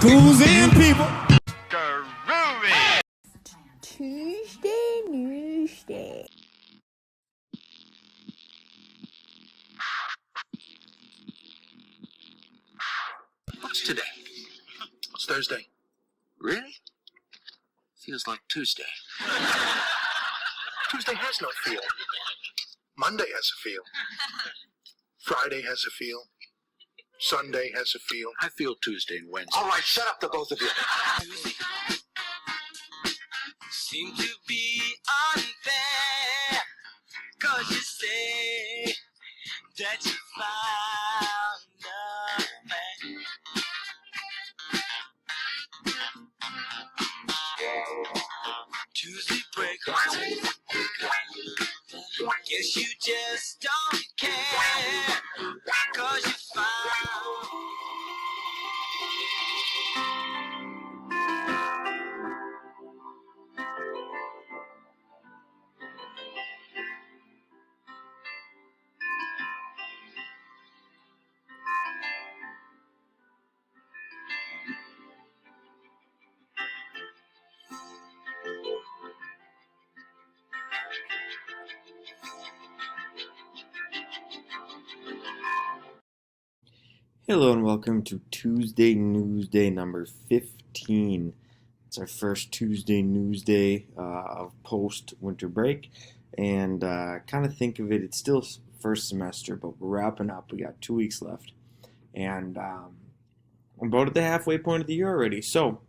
Who's in, people? Groovy! Tuesday Newsday. What's today? It's Thursday. Really? Feels like Tuesday. Tuesday has no feel. Monday has a feel. Friday has a feel. Sunday has a feel. I feel Tuesday and Wednesday. All right, shut up, the both of you. Seem to be unfair, 'cause you say that you found a man. Tuesday break home. Guess you just don't care, 'cause you found. Hello and welcome to Tuesday Newsday number 15. It's our first Tuesday Newsday of post-winter break, and kind of think of it, it's still first semester, but we're wrapping up. We got 2 weeks left, and we're about at the halfway point of the year already. So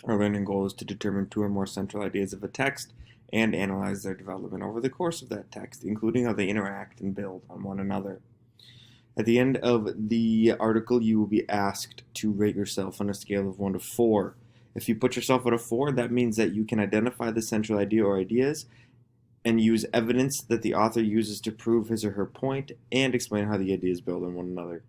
our learning goal is to determine two or more central ideas of a text and analyze their development over the course of that text, including how they interact and build on one another. At the end of the article, you will be asked to rate yourself on a scale of 1 to 4. If you put yourself at a 4, that means that you can identify the central idea or ideas and use evidence that the author uses to prove his or her point and explain how the ideas build on one another.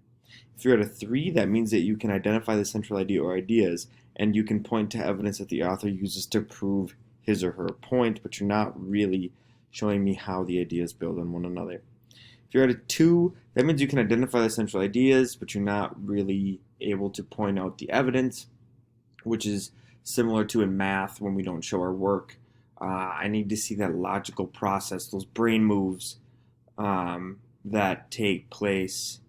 If you're at a 3, that means that you can identify the central idea or ideas and you can point to evidence that the author uses to prove his or her point, but you're not really showing me how the ideas build on one another. If you're at a 2, that means you can identify the central ideas, but you're not really able to point out the evidence, which is similar to in math when we don't show our work. I need to see that logical process, those brain moves that take place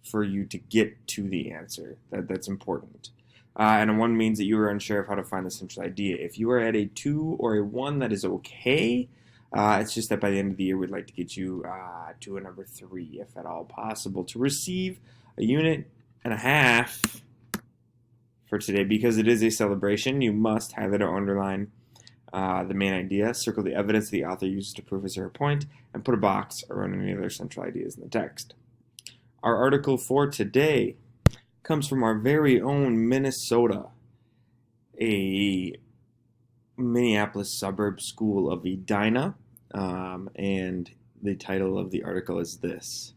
for you to get to the answer. That's important. And a 1 means that you are unsure of how to find the central idea. If you are at a 2 or a 1, that is okay. It's just that by the end of the year, we'd like to get you to a number 3, if at all possible, to receive a unit and a half for today. Because it is a celebration, you must highlight or underline the main idea, circle the evidence the author uses to prove his or her point, and put a box around any other central ideas in the text. Our article for today comes from our very own Minnesota, a Minneapolis suburb school of Edina, and the title of the article is this: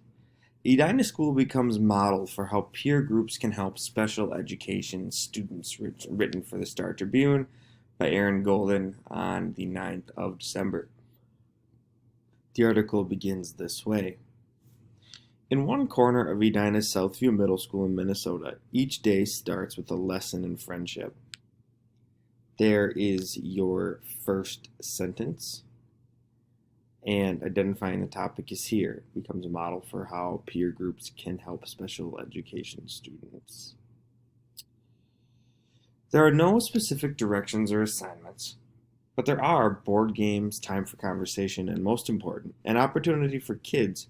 Edina School becomes model for how peer groups can help special education students, written for the Star Tribune by Aaron Golden on the 9th of December. The article begins this way. In one corner of Edina's Southview Middle School in Minnesota, each day starts with a lesson in friendship. There is your first sentence, and identifying the topic is here. It becomes a model for how peer groups can help special education students. There are no specific directions or assignments, but there are board games, time for conversation, and most important, an opportunity for kids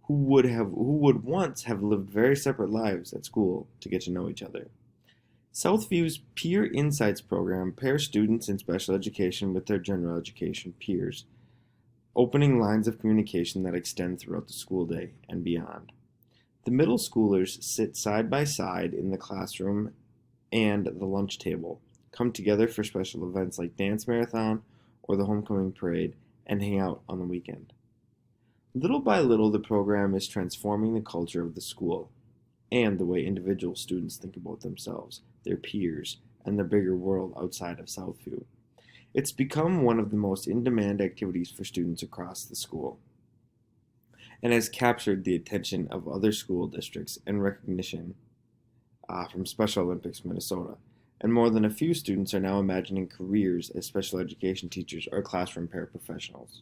who would once have lived very separate lives at school to get to know each other. Southview's Peer Insights program pairs students in special education with their general education peers, opening lines of communication that extend throughout the school day and beyond. The middle schoolers sit side by side in the classroom and the lunch table, come together for special events like dance marathon or the homecoming parade, and hang out on the weekend. Little by little, the program is transforming the culture of the school and the way individual students think about themselves, their peers, and the bigger world outside of Southview. It's become one of the most in-demand activities for students across the school, and has captured the attention of other school districts and recognition from Special Olympics, Minnesota, and more than a few students are now imagining careers as special education teachers or classroom paraprofessionals.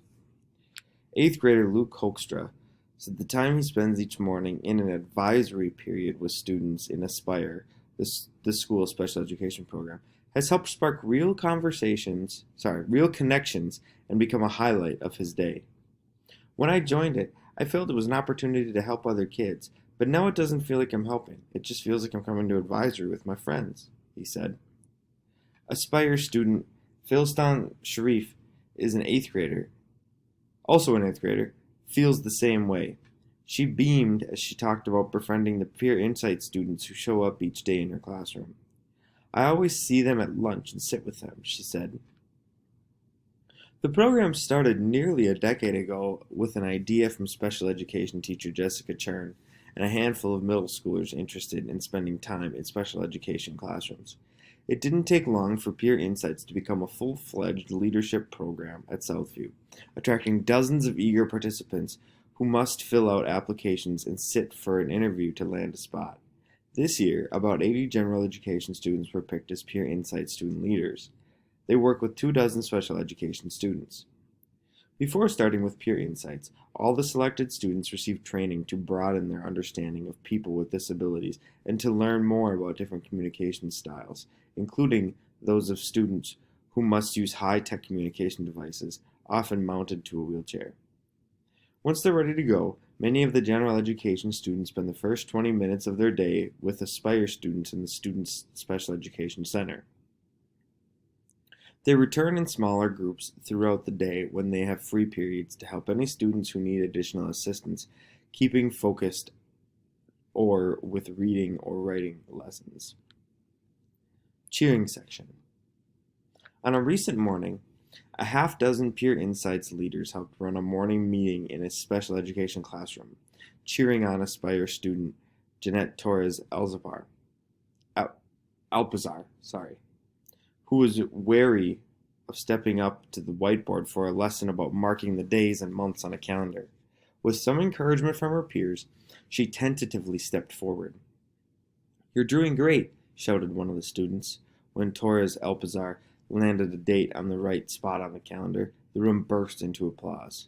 8th grader Luke Hoekstra said the time he spends each morning in an advisory period with students in Aspire, the school's special education program, has helped spark real connections, and become a highlight of his day. When I joined it, I felt it was an opportunity to help other kids, but now it doesn't feel like I'm helping. It just feels like I'm coming to advisory with my friends, he said. Aspire student Philstan Sharif is an 8th grader, also an 8th grader, feels the same way. She beamed as she talked about befriending the peer insight students who show up each day in her classroom. I always see them at lunch and sit with them, she said. The program started nearly a decade ago with an idea from special education teacher Jessica Chern and a handful of middle schoolers interested in spending time in special education classrooms. It didn't take long for Peer Insights to become a full-fledged leadership program at Southview, attracting dozens of eager participants who must fill out applications and sit for an interview to land a spot. This year, about 80 general education students were picked as Peer Insights student leaders. They work with 24 special education students. Before starting with Peer Insights, all the selected students received training to broaden their understanding of people with disabilities and to learn more about different communication styles, including those of students who must use high-tech communication devices, often mounted to a wheelchair. Once they're ready to go, many of the general education students spend the first 20 minutes of their day with Aspire students in the Students' Special Education Center. They return in smaller groups throughout the day when they have free periods to help any students who need additional assistance keeping focused or with reading or writing lessons. Cheering section. On a recent morning, a half-dozen Peer Insights leaders helped run a morning meeting in a special education classroom, cheering on Aspire student Jeanette Torres Alpazar, who was wary of stepping up to the whiteboard for a lesson about marking the days and months on a calendar. With some encouragement from her peers, she tentatively stepped forward. "You're doing great," shouted one of the students. When Torres Alpazar landed a date on the right spot on the calendar, the room burst into applause.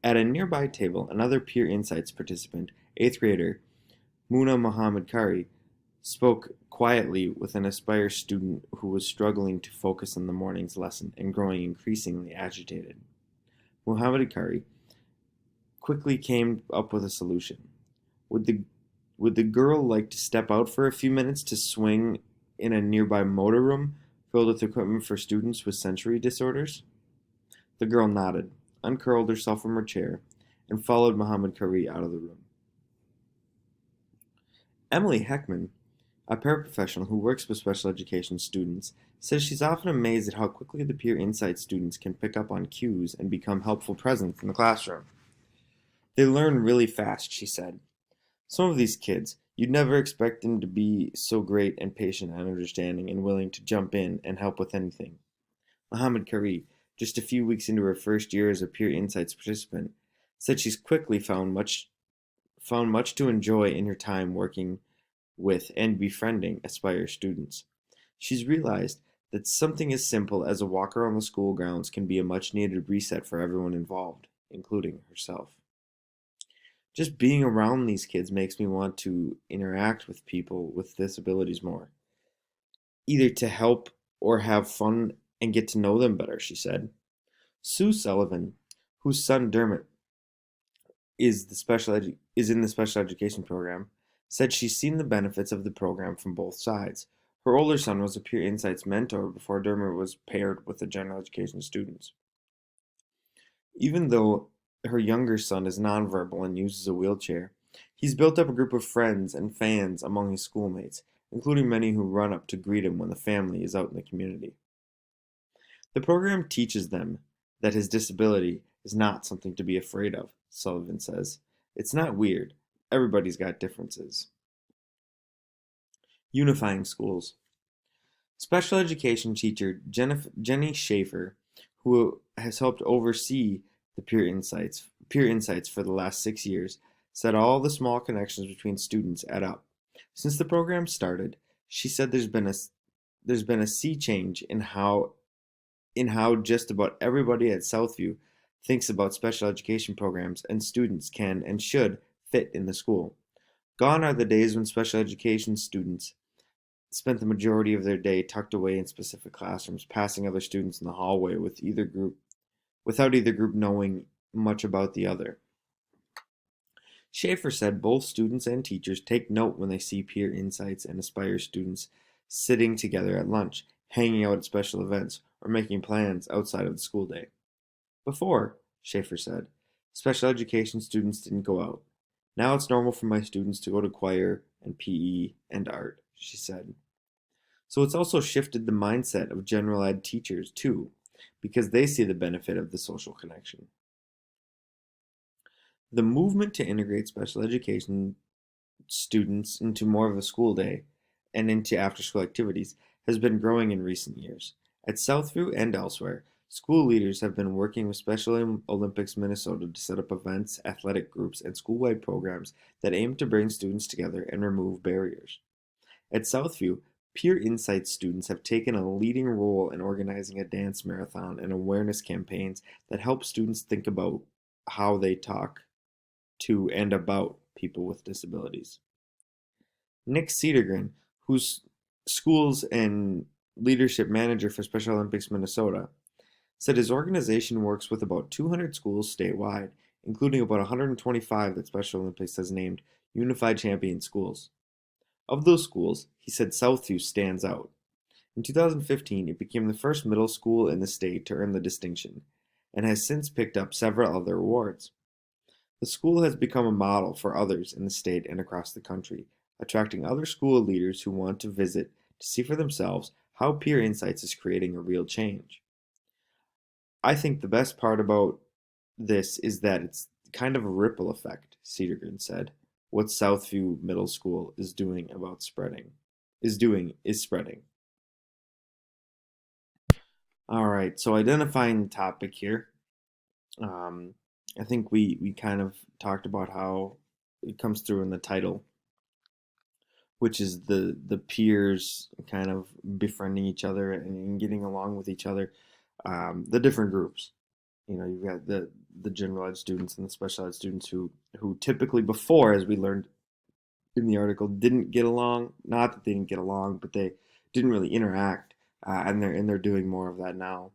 At a nearby table, another Peer Insights participant, 8th grader Muna Muhammad Kari, spoke quietly with an Aspire student who was struggling to focus on the morning's lesson and growing increasingly agitated. Muhammad Kari quickly came up with a solution. Would the girl like to step out for a few minutes to swing in a nearby motor room filled with equipment for students with sensory disorders? The girl nodded, uncurled herself from her chair, and followed Muhammad Kari out of the room. Emily Heckman, a paraprofessional who works with special education students, says she's often amazed at how quickly the Peer Insight students can pick up on cues and become helpful presence in the classroom. They learn really fast, she said. Some of these kids, you'd never expect them to be so great and patient and understanding and willing to jump in and help with anything. Muhammad Kari, just a few weeks into her first year as a Peer Insights participant, said she's quickly found much to enjoy in her time working with and befriending Aspire students. She's realized that something as simple as a walk around the school grounds can be a much-needed reset for everyone involved, including herself. Just being around these kids makes me want to interact with people with disabilities more, either to help or have fun and get to know them better, she said. Sue Sullivan, whose son Dermot is in the special education program, said she's seen the benefits of the program from both sides. Her older son was a Peer Insights mentor before Dermot was paired with the general education students. Even though her younger son is nonverbal and uses a wheelchair, he's built up a group of friends and fans among his schoolmates, including many who run up to greet him when the family is out in the community. The program teaches them that his disability is not something to be afraid of, Sullivan says. It's not weird. Everybody's got differences. Unifying schools. Special education teacher Jenny Schaefer, who has helped oversee the Peer Insights for the last 6 years, said all the small connections between students add up. Since the program started, she said there's been a sea change in how just about everybody at Southview thinks about special education programs and students can and should fit in the school. Gone are the days when special education students spent the majority of their day tucked away in specific classrooms, passing other students in the hallway without either group knowing much about the other. Schaefer said both students and teachers take note when they see peer insights and Aspire students sitting together at lunch, hanging out at special events, or making plans outside of the school day. Before, Schaefer said, special education students didn't go out. Now it's normal for my students to go to choir and PE and art, she said. So it's also shifted the mindset of general ed teachers too, because they see the benefit of the social connection. The movement to integrate special education students into more of a school day and into after school activities has been growing in recent years. At Southview and elsewhere, school leaders have been working with Special Olympics Minnesota to set up events, athletic groups, and school-wide programs that aim to bring students together and remove barriers. At Southview, Peer Insights students have taken a leading role in organizing a dance marathon and awareness campaigns that help students think about how they talk to and about people with disabilities. Nick Cedergren, who's schools and leadership manager for Special Olympics Minnesota, said his organization works with about 200 schools statewide, including about 125 that Special Olympics has named Unified Champion Schools. Of those schools, he said Southview stands out. In 2015, it became the first middle school in the state to earn the distinction, and has since picked up several other awards. The school has become a model for others in the state and across the country, attracting other school leaders who want to visit to see for themselves how Peer Insights is creating a real change. I think the best part about this is that it's kind of a ripple effect, Cedergren said. What Southview Middle School is doing is spreading. All right, so identifying the topic here. I think we kind of talked about how it comes through in the title, which is the peers kind of befriending each other and getting along with each other. The different groups. You know, you've got the general ed students and the special ed students who typically before, as we learned in the article, didn't get along. Not that they didn't get along, but they didn't really interact, and they're doing more of that now.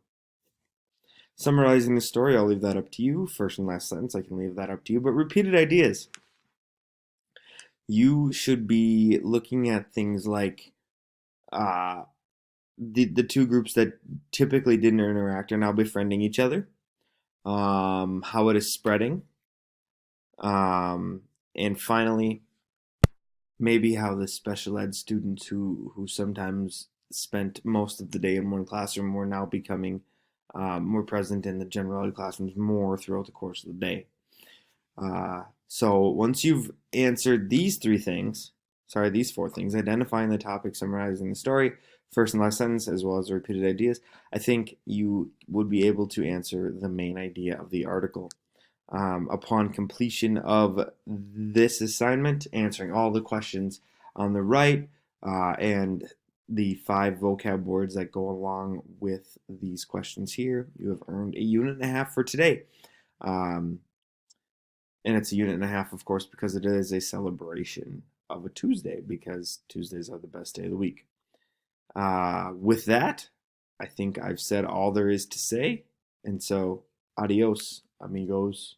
Summarizing the story, I'll leave that up to you. First and last sentence, I can leave that up to you. But repeated ideas. You should be looking at things like the two groups that typically didn't interact are now befriending each other. How it is spreading. And finally, maybe how the special ed students who sometimes spent most of the day in one classroom were now becoming more present in the general ed classrooms more throughout the course of the day. So once you've answered these four things, identifying the topic, summarizing the story, first and last sentence, as well as the repeated ideas, I think you would be able to answer the main idea of the article. Upon completion of this assignment, answering all the questions on the right and the 5 vocab words that go along with these questions here, you have earned a unit and a half for today. And it's a unit and a half, of course, because it is a celebration of a Tuesday, because Tuesdays are the best day of the week. With that, I think I've said all there is to say. And so, adios, amigos.